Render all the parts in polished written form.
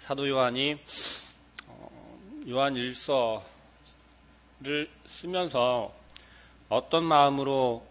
사도 요한이 요한 일서를 쓰면서 어떤 마음으로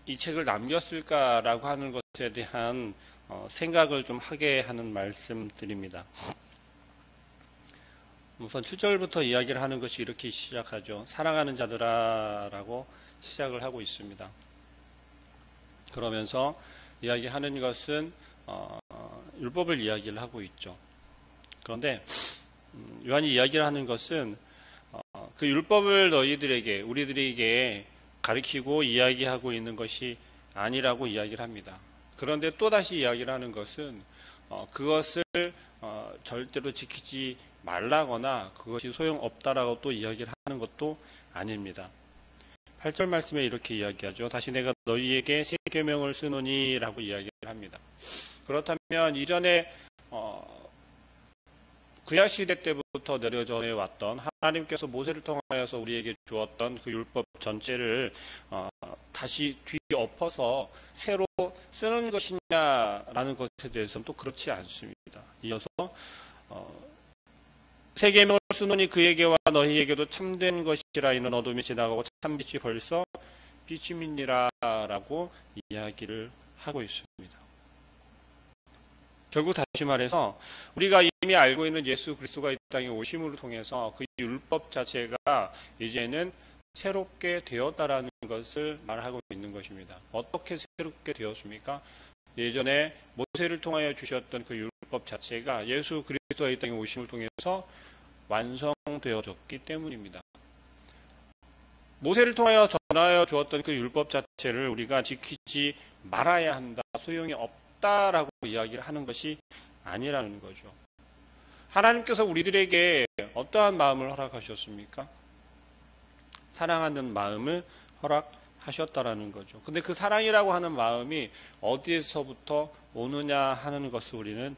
이 책을 남겼을까라고 하는 것에 대한 생각을 좀 하게 하는 말씀드립니다. 우선 7절부터 이야기를 하는 것이 이렇게 시작하죠. 사랑하는 자들아라고 시작을 하고 있습니다. 그러면서 이야기하는 것은 율법을 이야기를 하고 있죠. 그런데 요한이 이야기를 하는 것은 그 율법을 너희들에게 우리들에게 가르치고 이야기하고 있는 것이 아니라고 이야기를 합니다. 그런데 또다시 이야기를 하는 것은 그것을 절대로 지키지 말라거나 그것이 소용없다라고 또 이야기를 하는 것도 아닙니다. 8절 말씀에 이렇게 이야기하죠. 다시 내가 너희에게 새 계명을 쓰노니 라고 이야기를 합니다. 그렇다면 이전에 구약시대 때부터 내려져 왔던 하나님께서 모세를 통하여서 우리에게 주었던 그 율법 전체를 다시 뒤엎어서 새로 쓰는 것이냐라는 것에 대해서는 또 그렇지 않습니다. 이어서 새 계명을 쓰노니 그에게와 너희에게도 참된 것이라. 이는 어둠이 지나가고 참빛이 벌써 비침이니라 라고 이야기를 하고 있습니다. 결국 다시 말해서 우리가 이미 알고 있는 예수 그리스도가 이 땅에 오심을 통해서 그 율법 자체가 이제는 새롭게 되었다라는 것을 말하고 있는 것입니다. 어떻게 새롭게 되었습니까? 예전에 모세를 통하여 주셨던 그 율법 자체가 예수 그리스도가 이 땅에 오심을 통해서 완성되어졌기 때문입니다. 모세를 통하여 전하여 주었던 그 율법 자체를 우리가 지키지 말아야 한다, 소용이 없다라고 이야기를 하는 것이 아니라는 거죠. 하나님께서 우리들에게 어떠한 마음을 허락하셨습니까? 사랑하는 마음을 허락하셨다라는 거죠. 근데 그 사랑이라고 하는 마음이 어디에서부터 오느냐 하는 것을 우리는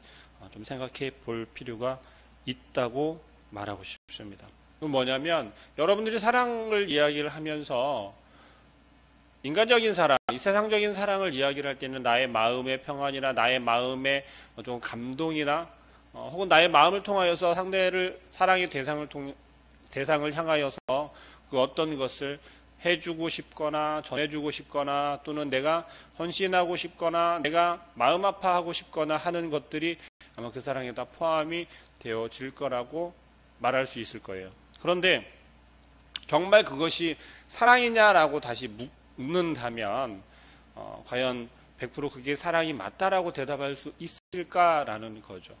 좀 생각해 볼 필요가 있다고 말하고 싶습니다. 그건 뭐냐면 여러분들이 사랑을 이야기를 하면서 인간적인 사랑, 이 세상적인 사랑을 이야기를 할 때는 나의 마음의 평안이나 나의 마음의 좀 감동이나 혹은 나의 마음을 통하여서 상대를 사랑의 대상을 향하여서 그 어떤 것을 해주고 싶거나 전해주고 싶거나 또는 내가 헌신하고 싶거나 내가 마음 아파하고 싶거나 하는 것들이 아마 그 사랑에 다 포함이 되어질 거라고 말할 수 있을 거예요. 그런데 정말 그것이 사랑이냐라고 다시 묻는다면 과연 100% 그게 사랑이 맞다라고 대답할 수 있을까라는 거죠.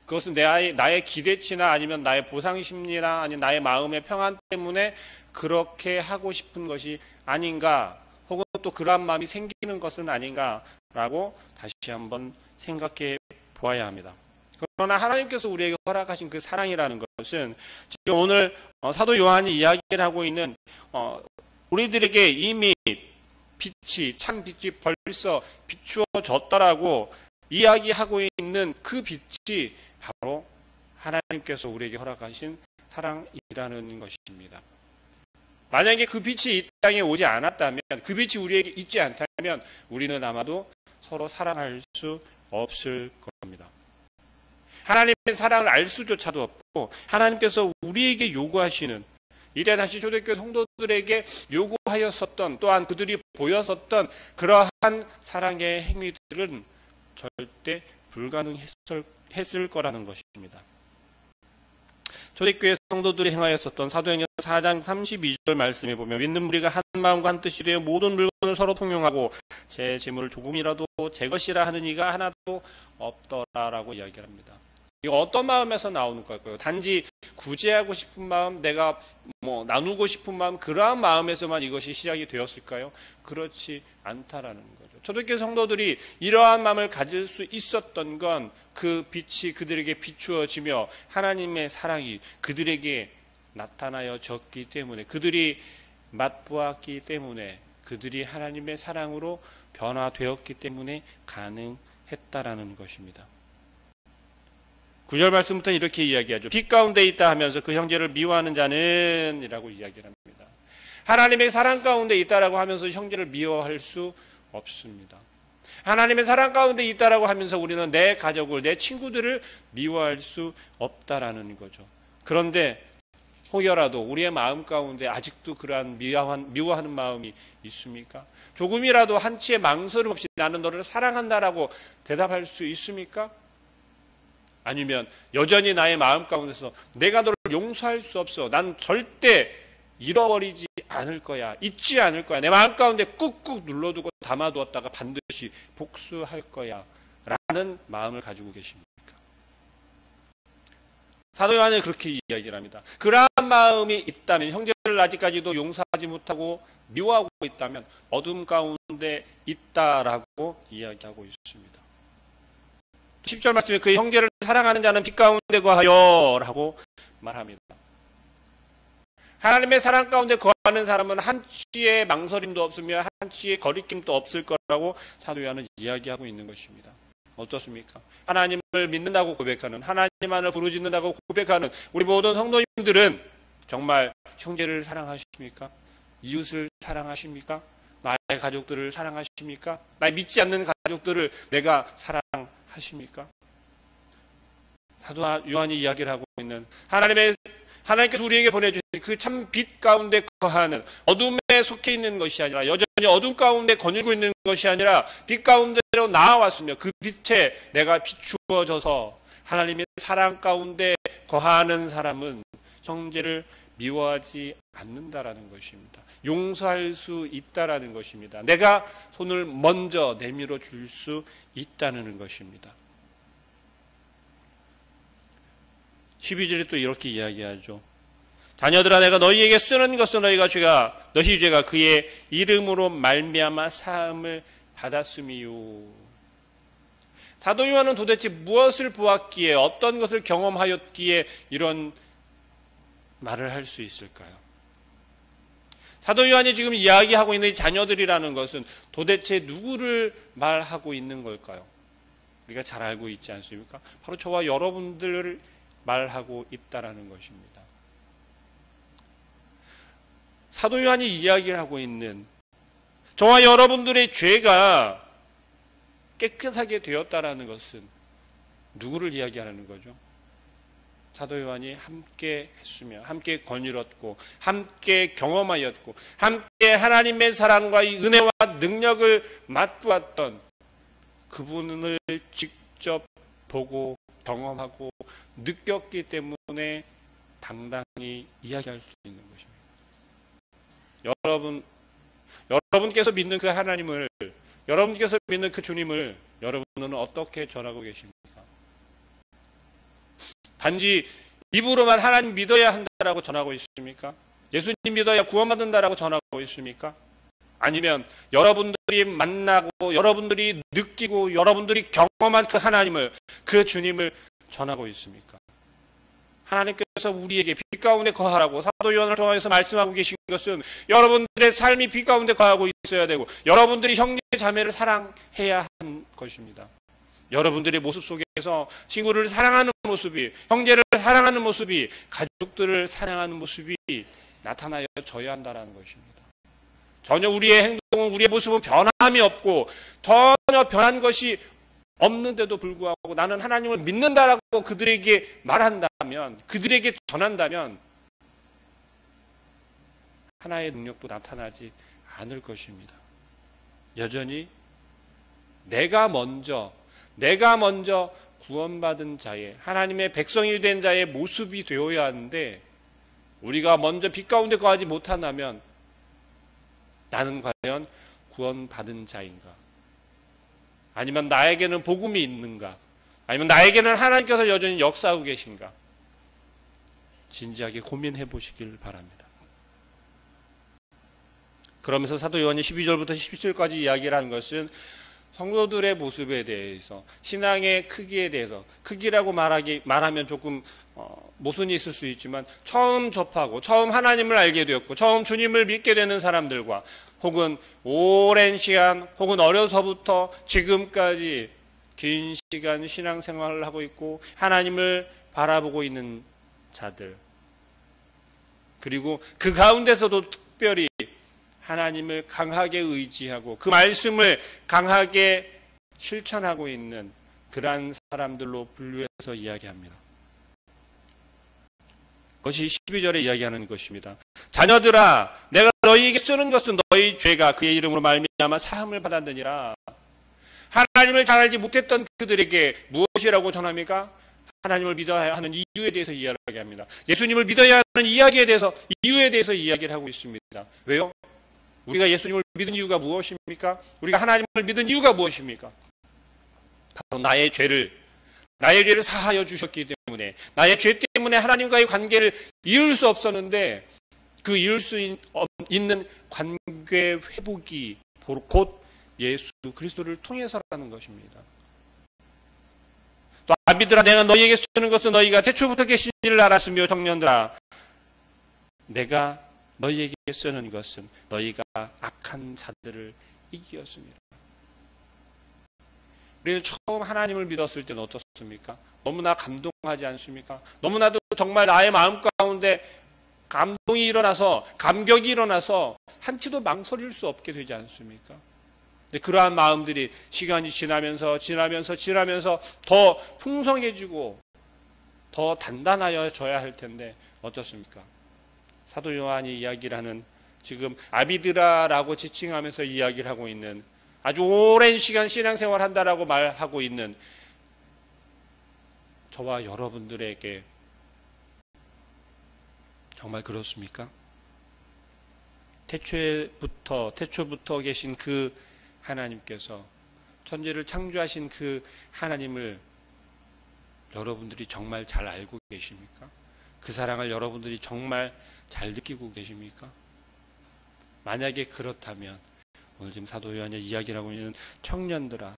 그것은 나의 기대치나 아니면 나의 보상심리나 아니면 나의 마음의 평안 때문에 그렇게 하고 싶은 것이 아닌가, 혹은 또 그러한 마음이 생기는 것은 아닌가라고 다시 한번 생각해 보아야 합니다. 그러나 하나님께서 우리에게 허락하신 그 사랑이라는 것은 지금 오늘 사도 요한이 이야기를 하고 있는 우리들에게 이미 참 빛이 벌써 비추어졌다라고 이야기하고 있는 그 빛이 바로 하나님께서 우리에게 허락하신 사랑이라는 것입니다. 만약에 그 빛이 이 땅에 오지 않았다면, 그 빛이 우리에게 있지 않다면 우리는 아마도 서로 사랑할 수 없을 겁니다. 하나님의 사랑을 알 수조차도 없고 하나님께서 우리에게 요구하시는, 이때 다시 초대교회 성도들에게 요구하였었던, 또한 그들이 보였었던 그러한 사랑의 행위들은 절대 불가능했을 거라는 것입니다. 초대교회 성도들이 행하였었던 사도행전 4장 32절 말씀에 보면 믿는 무리가 한 마음과 한 뜻이 되어 모든 물건을 서로 통용하고 제 재물을 조금이라도 제 것이라 하는 이가 하나도 없더라라고 이야기를 합니다. 이거 어떤 마음에서 나오는 걸까요? 단지 구제하고 싶은 마음, 내가 나누고 싶은 마음, 그러한 마음에서만 이것이 시작이 되었을까요? 그렇지 않다라는 거죠. 초대교회 성도들이 이러한 마음을 가질 수 있었던 건 그 빛이 그들에게 비추어지며 하나님의 사랑이 그들에게 나타나여졌기 때문에, 그들이 맛보았기 때문에, 그들이 하나님의 사랑으로 변화되었기 때문에 가능했다라는 것입니다. 9절 말씀부터 이렇게 이야기하죠. 빛 가운데 있다 하면서 그 형제를 미워하는 자는 이라고 이야기를 합니다. 하나님의 사랑 가운데 있다라고 하면서 형제를 미워할 수 없습니다. 하나님의 사랑 가운데 있다라고 하면서 우리는 내 가족을, 내 친구들을 미워할 수 없다라는 거죠. 그런데 혹여라도 우리의 마음 가운데 아직도 그러한 미워하는 마음이 있습니까? 조금이라도 한치의 망설임 없이 나는 너를 사랑한다라고 대답할 수 있습니까? 아니면 여전히 나의 마음 가운데서 내가 너를 용서할 수 없어. 난 절대 잃어버리지 않을 거야. 잊지 않을 거야. 내 마음 가운데 꾹꾹 눌러두고 담아두었다가 반드시 복수할 거야. 라는 마음을 가지고 계십니까? 사도 요한은 그렇게 이야기를 합니다. 그러한 마음이 있다면, 형제를 아직까지도 용서하지 못하고 미워하고 있다면 어둠 가운데 있다라고 이야기하고 있습니다. 10절 말씀에 그 형제를 사랑하는 자는 빛 가운데 거하여 라고 말합니다. 하나님의 사랑 가운데 거하는 사람은 한치의 망설임도 없으며 한치의 거리낌도 없을 거라고 사도 요한은 이야기하고 있는 것입니다. 어떻습니까? 하나님을 믿는다고 고백하는, 하나님만을 부르짖는다고 고백하는 우리 모든 성도님들은 정말 형제를 사랑하십니까? 이웃을 사랑하십니까? 나의 가족들을 사랑하십니까? 나의 믿지 않는 가족들을 내가 사랑하십니까? 사도 요한이 이야기를 하고 있는 하나님께서 우리에게 보내주신 그 참 빛 가운데 거하는, 어둠에 속해 있는 것이 아니라 여전히 어둠 가운데 거닐고 있는 것이 아니라 빛 가운데로 나와왔으며 그 빛에 내가 비추어져서 하나님의 사랑 가운데 거하는 사람은 형제를 미워하지 않는다라는 것입니다. 용서할 수 있다라는 것입니다. 내가 손을 먼저 내밀어 줄 수 있다는 것입니다. 12절에 또 이렇게 이야기하죠. 자녀들아, 내가 너희에게 쓰는 것은 너희 죄가 그의 이름으로 말미암아 사함을 받았음이요. 사도 요한은 도대체 무엇을 보았기에, 어떤 것을 경험하였기에 이런 말을 할 수 있을까요? 사도 요한이 지금 이야기하고 있는 이 자녀들이라는 것은 도대체 누구를 말하고 있는 걸까요? 우리가 잘 알고 있지 않습니까? 바로 저와 여러분들을 말하고 있다라는 것입니다. 사도 요한이 이야기를 하고 있는 저와 여러분들의 죄가 깨끗하게 되었다라는 것은 누구를 이야기하는 거죠? 사도 요한이 함께 했으며, 함께 거닐었고, 함께 경험하였고, 함께 하나님의 사랑과 이 은혜와 능력을 맛보았던 그분을 직접 보고 경험하고 느꼈기 때문에 당당히 이야기할 수 있는 것입니다. 여러분께서 믿는 그 하나님을, 여러분께서 믿는 그 주님을 여러분은 어떻게 전하고 계십니까? 단지 입으로만 하나님 믿어야 한다라고 전하고 있습니까? 예수님 믿어야 구원받는다라고 전하고 있습니까? 아니면 여러분들이 만나고 여러분들이 느끼고 여러분들이 경험한 그 하나님을, 그 주님을 전하고 있습니까? 하나님께서 우리에게 빛 가운데 거하라고 사도 요한을 통해서 말씀하고 계신 것은 여러분들의 삶이 빛 가운데 거하고 있어야 되고, 여러분들이 형제 자매를 사랑해야 하는 것입니다. 여러분들의 모습 속에서 친구를 사랑하는 모습이, 형제를 사랑하는 모습이, 가족들을 사랑하는 모습이 나타나져야 한다는 것입니다. 전혀 우리의 행동은, 우리의 모습은 변함이 없고 전혀 변한 것이 없는데도 불구하고 나는 하나님을 믿는다라고 그들에게 말한다면, 그들에게 전한다면 하나의 능력도 나타나지 않을 것입니다. 여전히 내가 먼저 구원받은 자의, 하나님의 백성이 된 자의 모습이 되어야 하는데, 우리가 먼저 빛 가운데 거하지 못한다면 나는 과연 구원받은 자인가? 아니면 나에게는 복음이 있는가? 아니면 나에게는 하나님께서 여전히 역사하고 계신가? 진지하게 고민해 보시길 바랍니다. 그러면서 사도 요한이 12절부터 17절까지 이야기를 하는 것은 성도들의 모습에 대해서, 신앙의 크기에 대해서, 크기라고 말하면 조금 모순이 있을 수 있지만, 처음 접하고 처음 하나님을 알게 되었고 처음 주님을 믿게 되는 사람들과, 혹은 오랜 시간, 혹은 어려서부터 지금까지 긴 시간 신앙생활을 하고 있고 하나님을 바라보고 있는 자들, 그리고 그 가운데서도 특별히 하나님을 강하게 의지하고 그 말씀을 강하게 실천하고 있는 그러한 사람들로 분류해서 이야기합니다. 그것이 12절에 이야기하는 것입니다. 자녀들아, 내가 너희에게 쓰는 것은 너희 죄가 그의 이름으로 말미암아 사함을 받았느니라. 하나님을 잘 알지 못했던 그들에게 무엇이라고 전합니까? 하나님을 믿어야 하는 이유에 대해서 이야기합니다. 예수님을 믿어야 하는 이유에 대해서 이야기를 하고 있습니다. 왜요? 우리가 예수님을 믿은 이유가 무엇입니까? 우리가 하나님을 믿은 이유가 무엇입니까? 바로 나의 죄를 사하여 주셨기 때문에, 나의 죄 때문에 하나님과의 관계를 이을 수 없었는데 그 이을 수 있는 관계 회복이 곧 예수 그리스도를 통해서라는 것입니다. 또 아비들아, 내가 너희에게 쓰는 것은 너희가 태초부터 계신 일을 알았으며 청년들아, 내가 너희에게 쓰는 것은 너희가 악한 자들을 이기었습니다. 우리는 처음 하나님을 믿었을 때는 어떻습니까? 너무나 감동하지 않습니까? 너무나도 정말 나의 마음 가운데 감동이 일어나서, 감격이 일어나서 한치도 망설일 수 없게 되지 않습니까? 근데 그러한 마음들이 시간이 지나면서 더 풍성해지고 더 단단해져야 할 텐데 어떻습니까? 사도 요한이 이야기를 하는, 지금 아비드라라고 지칭하면서 이야기를 하고 있는, 아주 오랜 시간 신앙생활 한다라고 말하고 있는 저와 여러분들에게 정말 그렇습니까? 태초부터 계신 그 하나님께서, 천지를 창조하신 그 하나님을 여러분들이 정말 잘 알고 계십니까? 그 사랑을 여러분들이 정말 잘 느끼고 계십니까? 만약에 그렇다면 오늘 지금 사도 요한이 이야기를 하고 있는 청년들아,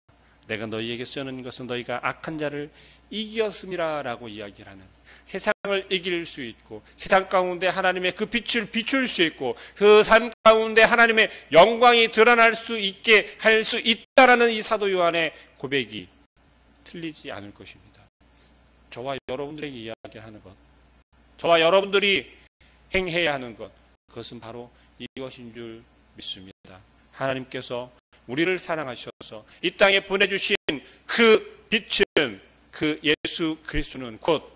내가 너희에게 쓰는 것은 너희가 악한 자를 이기었음이라 라고 이야기를 하는, 세상을 이길 수 있고 세상 가운데 하나님의 그 빛을 비출 수 있고 그 삶 가운데 하나님의 영광이 드러날 수 있게 할 수 있다라는 이 사도 요한의 고백이 틀리지 않을 것입니다. 저와 여러분들에게 이야기하는 것, 저와 여러분들이 행해야 하는 것, 그것은 바로 이것인 줄 믿습니다. 하나님께서 우리를 사랑하셔서 이 땅에 보내주신 그 빛은, 그 예수 그리스도는 곧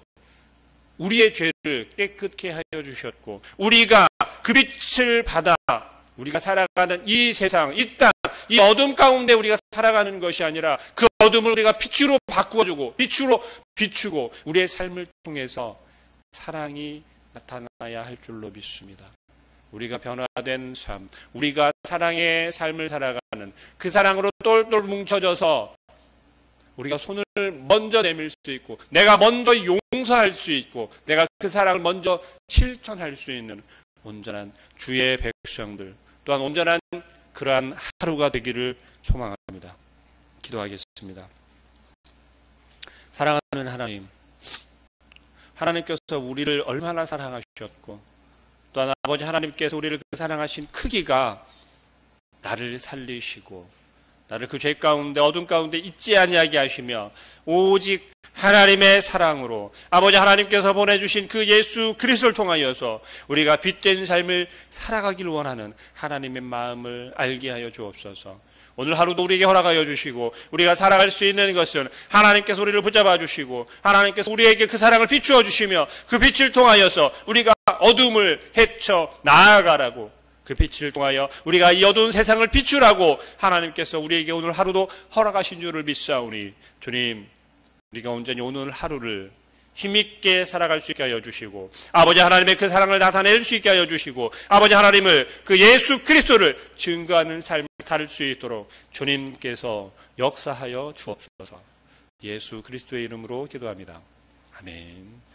우리의 죄를 깨끗게 하여 주셨고, 우리가 그 빛을 받아 우리가 살아가는 이 세상, 이 땅, 이 어둠 가운데 우리가 살아가는 것이 아니라 그 어둠을 우리가 빛으로 바꾸어주고 빛으로 비추고 우리의 삶을 통해서 사랑이 나타나야 할 줄로 믿습니다. 우리가 변화된 삶, 우리가 사랑의 삶을 살아가는 그 사랑으로 똘똘 뭉쳐져서 우리가 손을 먼저 내밀 수 있고, 내가 먼저 용서할 수 있고, 내가 그 사랑을 먼저 실천할 수 있는 온전한 주의 백성들, 또한 온전한 그러한 하루가 되기를 소망합니다. 기도하겠습니다. 사랑하는 하나님, 하나님께서 우리를 얼마나 사랑하셨고, 또한 아버지 하나님께서 우리를 그 사랑하신 크기가 나를 살리시고 나를 그 죄 가운데 어둠 가운데 있지 아니하게 하시며 오직 하나님의 사랑으로 아버지 하나님께서 보내주신 그 예수 그리스도를 통하여서 우리가 빛된 삶을 살아가길 원하는 하나님의 마음을 알게 하여 주옵소서. 오늘 하루도 우리에게 허락하여 주시고 우리가 살아갈 수 있는 것은 하나님께서 우리를 붙잡아 주시고 하나님께서 우리에게 그 사랑을 비추어 주시며 그 빛을 통하여서 우리가 어둠을 헤쳐 나아가라고, 그 빛을 통하여 우리가 이 어두운 세상을 비추라고 하나님께서 우리에게 오늘 하루도 허락하신 줄을 믿사오니, 주님, 우리가 온전히 오늘 하루를 힘있게 살아갈 수 있게 하여 주시고 아버지 하나님의 그 사랑을 나타낼 수 있게 하여 주시고 아버지 하나님을, 그 예수 그리스도를 증거하는 삶을 살 수 있도록 주님께서 역사하여 주옵소서. 예수 그리스도의 이름으로 기도합니다. 아멘.